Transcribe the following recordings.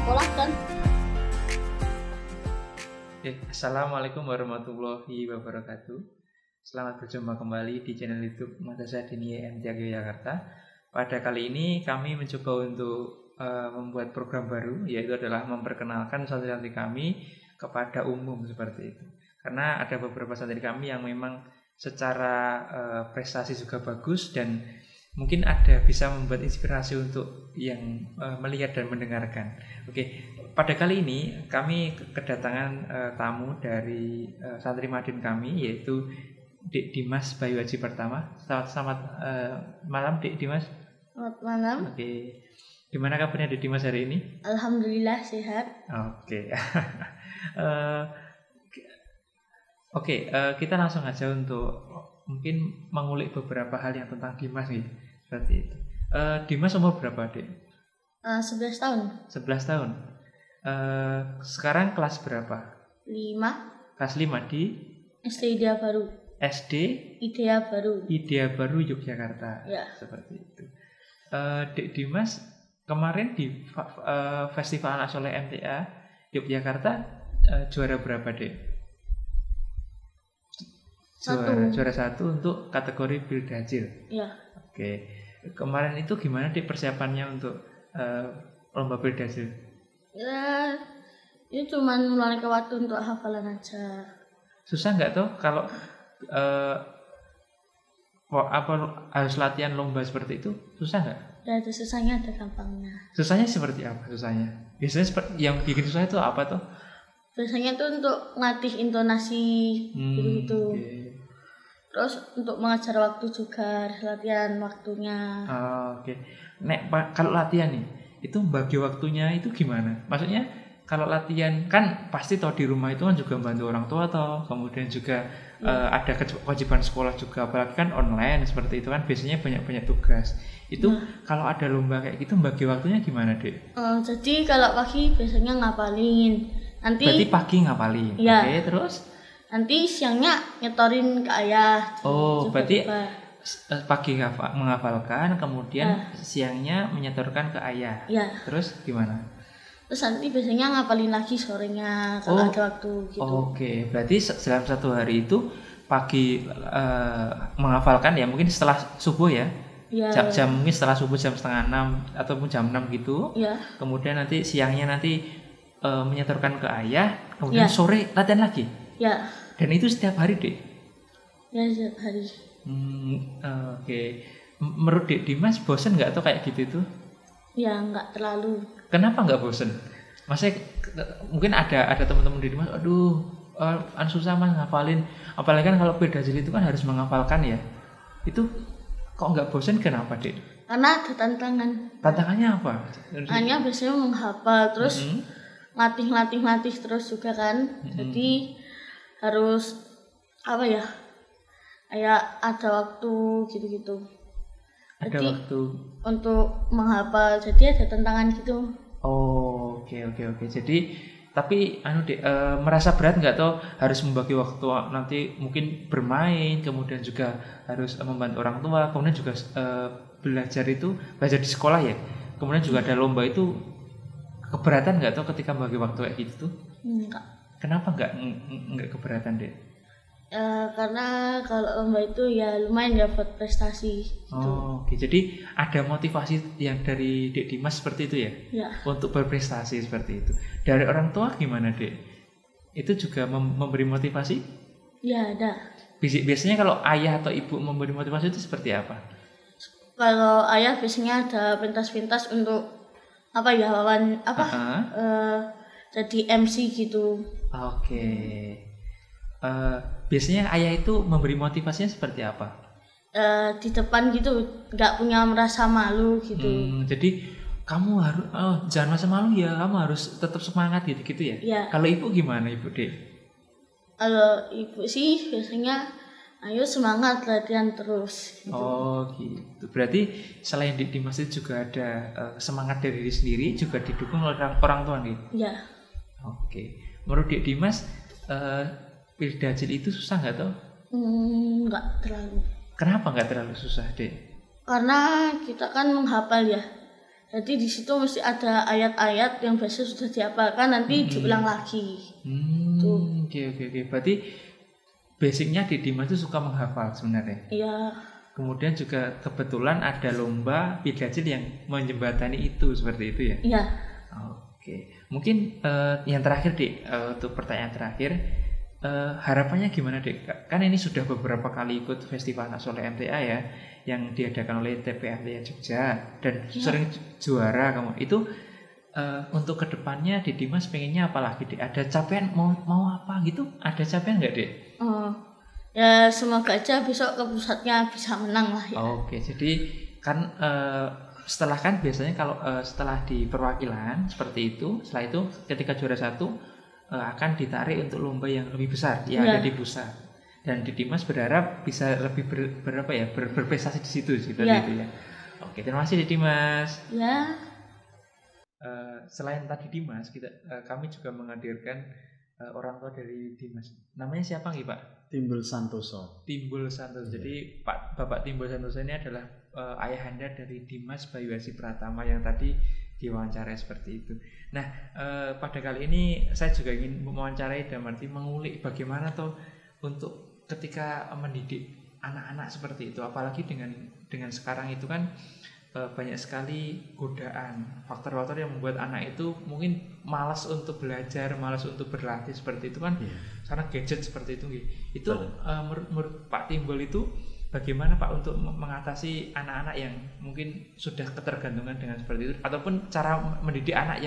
sekolah kan. Assalamualaikum warahmatullahi wabarakatuh. Selamat berjumpa kembali di channel YouTube Madrasah Diniyah MT Yogyakarta. Pada kali ini kami mencoba untuk membuat program baru, yaitu adalah memperkenalkan santri-santri kami kepada umum seperti itu. Karena ada beberapa santri kami yang memang secara prestasi juga bagus dan mungkin ada bisa membuat inspirasi untuk yang melihat dan mendengarkan. Oke, pada kali ini kami kedatangan tamu dari santri Madin kami, yaitu Dik Dimas Bayu Haji pertama. Selamat malam Dik Dimas. Selamat malam. Oke, gimana kabarnya Dik Dimas hari ini? Alhamdulillah sehat. Oke. Kita langsung aja untuk mungkin mengulik beberapa hal yang tentang Dimas nih, seperti itu. Dimas umur berapa, Dek? 11 tahun. 11 tahun. Sekarang kelas berapa? 5. Kelas 5 di SD Idea Baru. SD Idea Baru. Idea Baru Yogyakarta. Ya. Seperti itu. Dek Dimas kemarin di Festival Nasional MTA Yogyakarta juara berapa, Dek? Juara 1 untuk kategori Bildajil. Ya. Oke. Kemarin itu gimana Dek persiapannya untuk lomba Bildajil? Ya, itu cuma meluangkan waktu untuk hafalan aja. Susah nggak tuh kalau harus latihan lomba seperti itu? Susah nggak? Ya, ada susahnya, ada gampangnya. Susahnya seperti apa susahnya? Biasanya yang bikin susah itu apa tuh? Biasanya tuh untuk ngelatih intonasi gitu-gitu. Okay. Terus untuk mengajar waktu juga, latihan waktunya. Oke. Nek kalau latihan nih, itu bagi waktunya itu gimana? Maksudnya kalau latihan kan pasti toh di rumah itu kan juga bantu orang tua toh, kemudian juga ada kewajiban sekolah juga, apalagi kan online seperti itu kan biasanya banyak tugas. Itu kalau ada lomba kayak gitu bagi waktunya gimana, Dek? Jadi kalau pagi biasanya ngapalin. Berarti pagi ngapalin. Ya. Oke, terus? Nanti siangnya nyetorin ke ayah. Oh, berarti pagi menghafalkan, kemudian siangnya menyetorkan ke ayah. Ya. Terus gimana? Terus nanti biasanya ngapalin lagi sorenya kalau ada waktu gitu. Oke, berarti dalam satu hari itu pagi menghafalkan ya mungkin setelah subuh ya? Ya. Jam mungkin setelah subuh jam 5:30 ataupun jam 6 gitu. Ya. Kemudian nanti siangnya nanti menyetorkan ke ayah, kemudian sore latihan lagi. Ya. Dan itu setiap hari, Dek? Ya, setiap hari. Oke. Menurut Dek Dimas bosen nggak tuh kayak gitu tuh? Ya, nggak terlalu. Kenapa nggak bosen? Maksudnya mungkin ada teman-teman Dek Dimas, aduh, susah mas ngapalin. Apalagi kan kalau Bildajil itu kan harus menghafalkan ya. Itu kok nggak bosen, kenapa, Dek? Karena ada tantangan. Tantangannya apa? Hanya biasanya menghafal terus latih terus juga kan. Jadi harus apa ya? Kayak ada waktu gitu-gitu. Ada waktu untuk menghafal. Jadi ada tantangan gitu. Oh, oke. Jadi tapi Dek, merasa berat nggak toh harus membagi waktu nanti mungkin bermain, kemudian juga harus membantu orang tua, kemudian juga belajar di sekolah ya, kemudian juga ada lomba itu, keberatan nggak toh ketika bagi waktu kayak gitu tuh? Enggak. Kenapa nggak keberatan, Dek? Karena kalau lomba itu ya lumayan dapat prestasi gitu. Oke. Jadi ada motivasi yang dari Dek Dimas seperti itu ya? Ya. Untuk berprestasi seperti itu. Dari orang tua gimana, Dek? Itu juga memberi motivasi? Ya, ada. Biasanya kalau ayah atau ibu memberi motivasi itu seperti apa? Kalau ayah biasanya ada pentas-pentas untuk jadi MC gitu. Oke. Biasanya ayah itu memberi motivasinya seperti apa? Di depan gitu, nggak punya merasa malu gitu. Jadi kamu harus jangan merasa malu ya, kamu harus tetap semangat gitu ya. Ya. Kalau ibu gimana, Ibu, Dek? Kalau ibu sih biasanya ayo semangat latihan terus gitu. Oh gitu. Berarti selain di masjid juga ada semangat dari diri sendiri, juga didukung oleh orang tua nih. Ya. Oke. Menurut Dek Dimas Bildajil itu susah nggak toh? Nggak terlalu. Kenapa nggak terlalu susah, Dek? Karena kita kan menghafal ya. Jadi di situ mesti ada ayat-ayat yang biasa sudah dihafalkan nanti diulang lagi. Oke. Berarti basicnya di Dimas itu suka menghafal sebenarnya. Iya. Kemudian juga kebetulan ada lomba Bildacil yang menjembatani itu seperti itu ya. Iya. Oke. Mungkin yang terakhir Dek, untuk pertanyaan terakhir, harapannya gimana Dek? Kan ini sudah beberapa kali ikut festival anak soleh MTA ya, yang diadakan oleh TPMTA Jogja dan sering juara kamu. Itu untuk kedepannya di Dimas pengennya apa lagi Dek? Ada capaian mau apa gitu? Ada capaian nggak Dek? Ya semoga aja besok ke pusatnya bisa menang lah ya. Oke, jadi kan setelah kan biasanya kalau setelah di perwakilan seperti itu, setelah itu ketika juara 1 akan ditarik untuk lomba yang lebih besar yang ada di pusat. Dan di Dimas berharap bisa lebih berprestasi di situ seperti itu ya. Oke, terima kasih di Dimas. Ya. Selain tadi Dimas, kami juga menghadirkan orang tua dari Dimas. Namanya siapa nih Pak? Timbul Santoso. Jadi Bapak Timbul Santoso ini adalah ayahanda dari Dimas Bayuasi Pratama yang tadi diwawancara seperti itu. Nah, pada kali ini saya juga ingin mewawancarai dan arti mengulik bagaimana untuk ketika mendidik anak-anak seperti itu, apalagi dengan sekarang itu kan banyak sekali godaan, faktor-faktor yang membuat anak itu mungkin malas untuk belajar, malas untuk berlatih seperti itu kan, karena gadget seperti itu. Itu menurut Pak Timbul itu bagaimana Pak untuk mengatasi anak-anak yang mungkin sudah ketergantungan dengan seperti itu, ataupun cara mendidik anak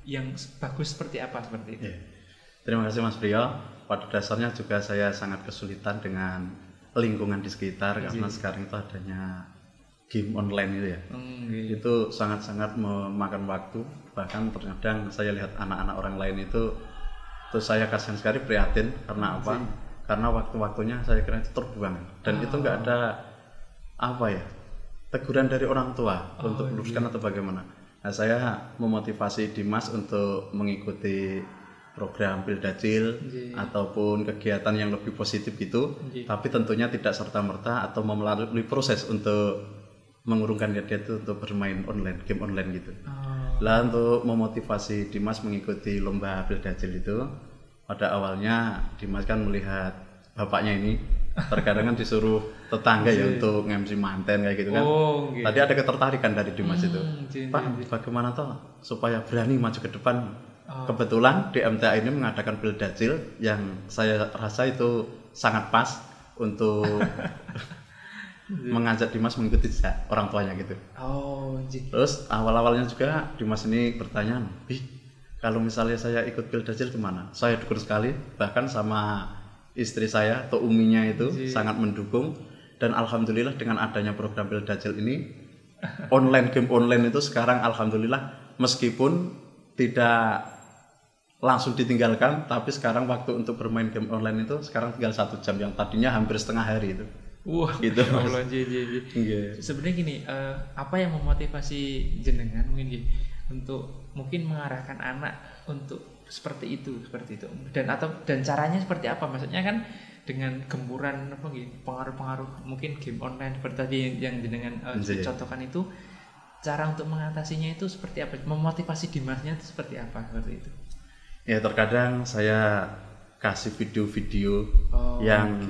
yang bagus seperti apa seperti itu? Terima kasih Mas Priyo. Pada dasarnya juga saya sangat kesulitan dengan lingkungan di sekitar karena sekarang itu adanya game online itu ya. Itu sangat-sangat memakan waktu. Bahkan terkadang saya lihat anak-anak orang lain itu saya kasihan sekali, prihatin. Karena apa? Karena waktu-waktunya saya kira itu terbuang. Dan itu nggak ada teguran dari orang tua untuk meluruskan atau bagaimana. Nah, saya memotivasi Dimas untuk mengikuti program Bildacil ataupun kegiatan yang lebih positif gitu, tapi tentunya tidak serta-merta atau melalui proses untuk mengurungkan dia itu untuk bermain online, game online gitu. Lah untuk memotivasi Dimas mengikuti lomba Bildacil itu, pada awalnya Dimas kan melihat bapaknya ini terkadang kan disuruh tetangga ya untuk nge-MC manten kayak gitu kan. Tadi ada ketertarikan dari Dimas itu. Pak, bagaimana supaya berani maju ke depan? Kebetulan di MTA ini mengadakan Bildacil yang saya rasa itu sangat pas untuk mengajak Dimas mengikuti orang tuanya gitu. Terus awal-awalnya juga Dimas ini bertanya, kalau misalnya saya ikut Bildacil kemana? Saya dukung sekali, bahkan sama istri saya atau uminya itu sangat mendukung. Dan alhamdulillah dengan adanya program Bildacil ini, game online itu sekarang alhamdulillah meskipun tidak langsung ditinggalkan, tapi sekarang waktu untuk bermain game online itu sekarang tinggal 1 jam yang tadinya hampir setengah hari itu. Gitu. Sebenarnya gini, apa yang memotivasi jenengan untuk mungkin mengarahkan anak untuk seperti itu dan caranya seperti apa? Maksudnya kan dengan gempuran pengaruh-pengaruh mungkin game online seperti tadi yang jenengan contohkan itu, cara untuk mengatasinya itu seperti apa? Memotivasi Dimasnya itu seperti apa seperti itu? Ya terkadang saya kasih video-video yang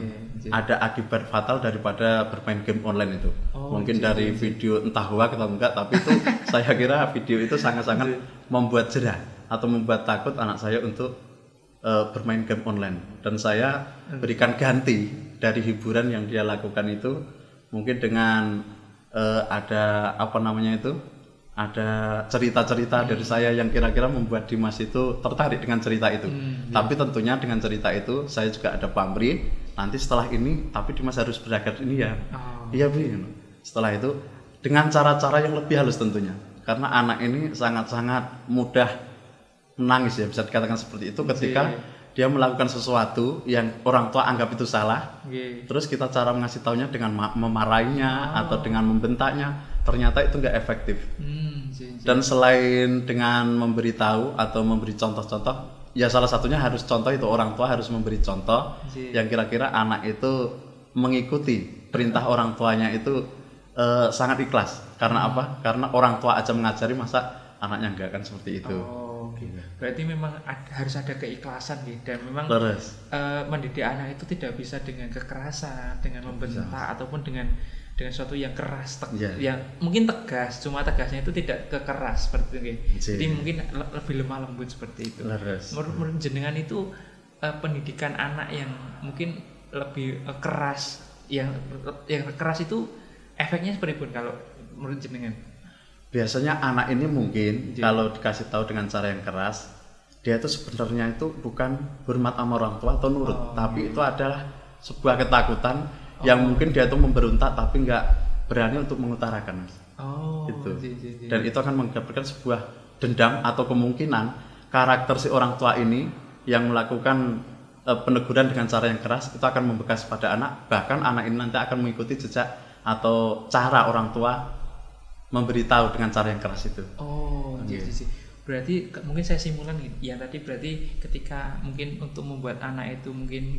ada akibat fatal daripada bermain game online itu. Mungkin dari video entah hoax atau enggak, tapi itu saya kira video itu sangat-sangat membuat jerah atau membuat takut anak saya untuk bermain game online. Dan saya berikan ganti dari hiburan yang dia lakukan itu, mungkin dengan ada cerita-cerita dari saya yang kira-kira membuat Dimas itu tertarik dengan cerita itu. Tapi tentunya dengan cerita itu saya juga ada pamrih, nanti setelah ini tapi Dimas harus belajar ini ya. Iya Bu. Setelah itu dengan cara-cara yang lebih halus tentunya. Karena anak ini sangat-sangat mudah menangis ya, bisa dikatakan seperti itu ketika dia melakukan sesuatu yang orang tua anggap itu salah. Terus kita cara mengasih taunya dengan memarahinya atau dengan membentaknya, ternyata itu nggak efektif. Dan selain dengan memberitahu atau memberi contoh-contoh, ya salah satunya harus contoh itu, orang tua harus memberi contoh yang kira-kira anak itu mengikuti perintah orang tuanya itu sangat ikhlas. Karena apa? Karena orang tua aja mengajari, masa anaknya enggak, kan seperti itu. Oh, oke. Berarti memang harus ada keikhlasan gitu, dan memang mendidik anak itu tidak bisa dengan kekerasan, dengan membentak ataupun dengan sesuatu yang keras, yang mungkin tegas, cuma tegasnya itu tidak kekeras seperti itu. Jadi mungkin lebih lemah lembut seperti itu. Menurut jenengan itu pendidikan anak yang mungkin lebih keras, yang keras itu efeknya seperti pun kalau menurut jenengan? Biasanya anak ini mungkin kalau dikasih tahu dengan cara yang keras, dia itu sebenarnya itu bukan hormat sama orang tua atau nurut, tapi itu adalah sebuah ketakutan yang mungkin dia tuh memberontak tapi nggak berani untuk mengutarakan, Mas. Gitu. Dan itu akan menggambarkan sebuah dendam atau kemungkinan karakter si orang tua ini yang melakukan peneguran dengan cara yang keras itu akan membekas pada anak, bahkan anak ini nanti akan mengikuti jejak atau cara orang tua memberitahu dengan cara yang keras itu. Berarti mungkin saya simpulkan ya tadi, berarti ketika mungkin untuk membuat anak itu mungkin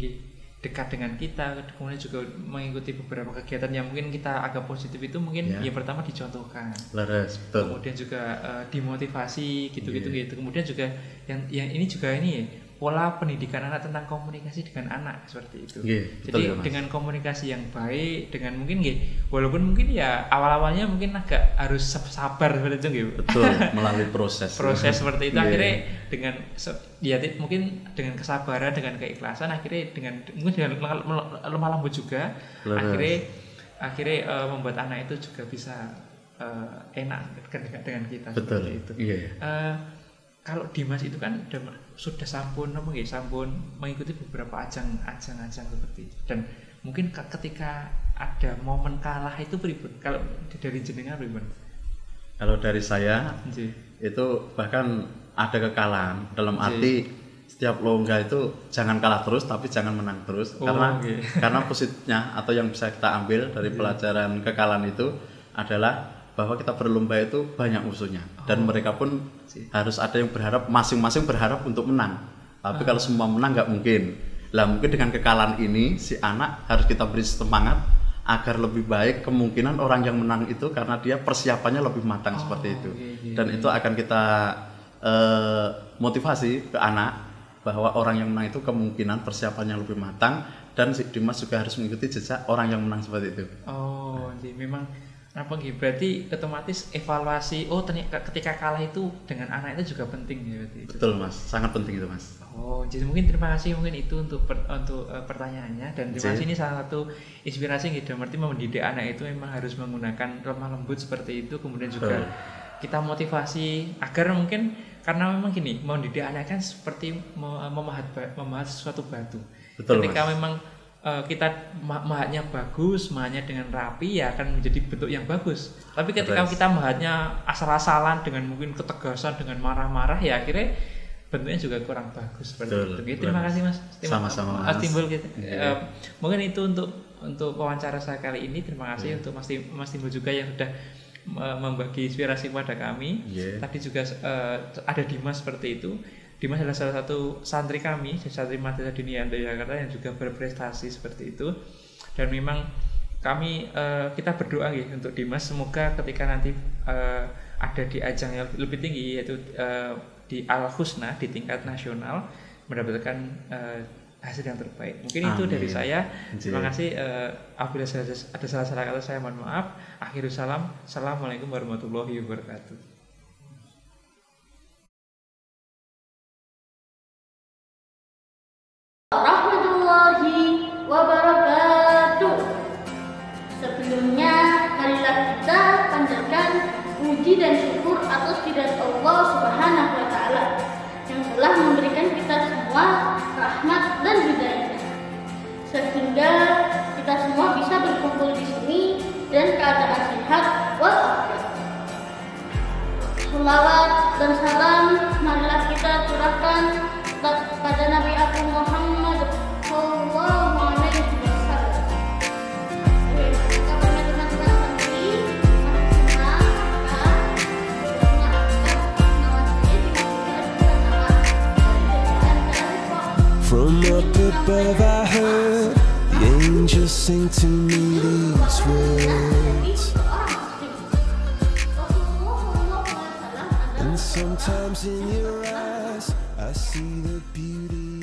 dekat dengan kita, kemudian juga mengikuti beberapa kegiatan yang mungkin kita agak positif itu mungkin yang pertama dicontohkan, kemudian juga dimotivasi gitu-gitu. Kemudian juga yang ini juga pola pendidikan anak tentang komunikasi dengan anak seperti itu. Jadi dengan komunikasi yang baik, dengan mungkin walaupun mungkin ya awal-awalnya mungkin agak harus sabar seperti itu. Betul, melalui proses seperti itu. Akhirnya dengan mungkin dengan kesabaran, dengan keikhlasan, akhirnya mungkin dengan lemah lembut juga, akhirnya membuat anak itu juga bisa enak dengan kita. Betul. Seperti itu. Kalau Dimas itu kan sudah sampun mengikuti beberapa ajang seperti itu, dan mungkin ketika ada momen kalah itu pribun, kalau dari jenengan pribun? Kalau dari saya itu bahkan ada kekalahan dalam arti setiap lomba itu jangan kalah terus tapi jangan menang terus, karena positifnya atau yang bisa kita ambil dari pelajaran kekalahan itu adalah bahwa kita berlomba itu banyak musuhnya, dan mereka pun harus ada yang berharap, masing-masing berharap untuk menang. Tapi kalau semua menang nggak mungkin. Lah mungkin dengan kekalahan ini si anak harus kita beri semangat agar lebih baik kemungkinan orang yang menang itu karena dia persiapannya lebih matang seperti itu. Dan itu akan kita motivasi ke anak bahwa orang yang menang itu kemungkinan persiapannya lebih matang, dan si Dimas juga harus mengikuti jejak orang yang menang seperti itu. Jadi memang berarti otomatis evaluasi ternyata ketika kalah itu dengan anak itu juga penting ya berarti. Betul Mas, sangat penting itu Mas. Jadi mungkin terima kasih mungkin itu untuk pertanyaannya, dan terima kasih ini salah satu inspirasi gitu. Berarti mendidik anak itu memang harus menggunakan lemah lembut seperti itu, kemudian juga kita motivasi agar mungkin, karena memang gini, mendidik anak kan seperti memahat suatu batu. Betul, ketika Mas. Memang kita mahatnya bagus, mahatnya dengan rapi, ya akan menjadi bentuk yang bagus. Tapi ketika kita mahatnya asal-asalan dengan mungkin ketegasan, dengan marah-marah, ya akhirnya bentuknya juga kurang bagus seperti itu. Terima kasih Mas. Sama-sama Mas. Timbul gitu. Mungkin itu untuk wawancara saya kali ini. Terima kasih untuk Mas Timbul juga yang sudah membagi inspirasi kepada kami. Tadi juga ada Dimas seperti itu. Dimas adalah salah satu santri kami, santri Madrasah Diniyah Jakarta yang juga berprestasi seperti itu. Dan memang kami kita berdoa untuk Dimas, semoga ketika nanti ada di ajang yang lebih tinggi, yaitu di Al-Husna di tingkat nasional, mendapatkan hasil yang terbaik. Mungkin itu dari saya. Terima kasih. Apabila ada salah-salah kata saya mohon maaf. Akhirul salam. Assalamualaikum warahmatullahi wabarakatuh. Warahmatullahi wabarakatuh. Sebelumnya, marilah kita panjatkan puji dan syukur atas hidayah Allah Subhanahu wa Ta'ala yang telah memberikan kita semua rahmat dan hidayah, sehingga kita semua bisa berkumpul di sini dan keadaan sehat walafiat. Shalawat dan salam marilah kita curahkan pada Nabi Abu Muhammad sallallahu alaihi wasallam. From up above I heard the angels sing to me these words. And sometimes in your eyes I see the beauty